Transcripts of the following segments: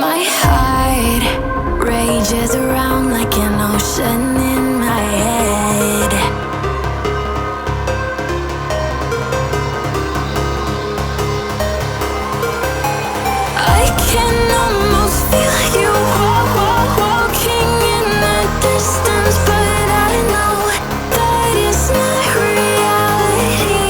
My heart rages around like an ocean in my head. I can almost feel you walking in the distance, but I know that it's not reality.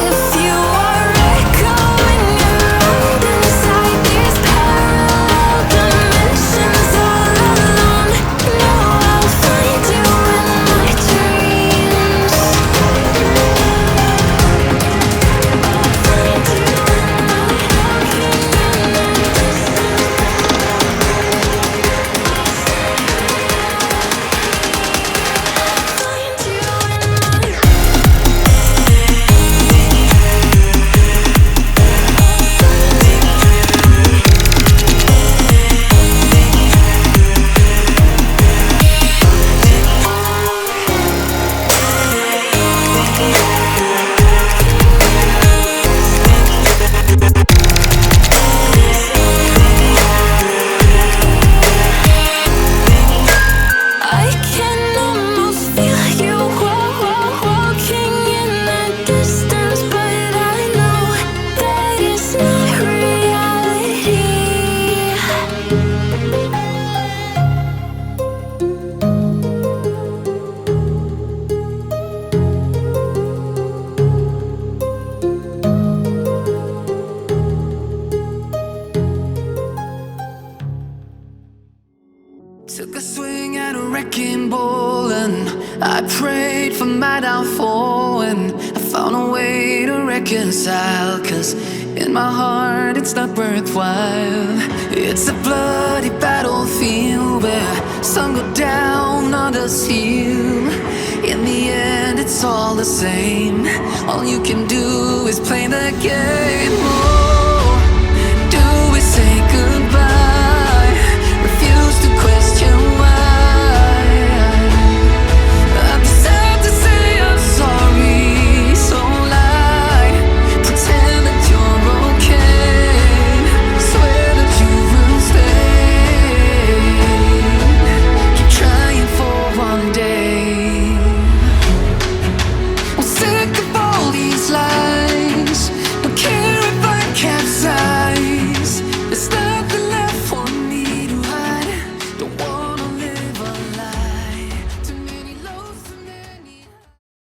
If you are echoing around inside these parallel dimensions all alone, know I'll find you in my dreams. I'll find you in my walking in the I can almost feel you walking in the distance, but I know that it's not reality. Took a swing at a wrecking ball and I prayed for my downfall, and I found a way to reconcile, 'cause in my heart it's not worthwhile. It's a bloody battlefield where some go down, others heal. In the end it's all the same. All you can do is play the game. Oh.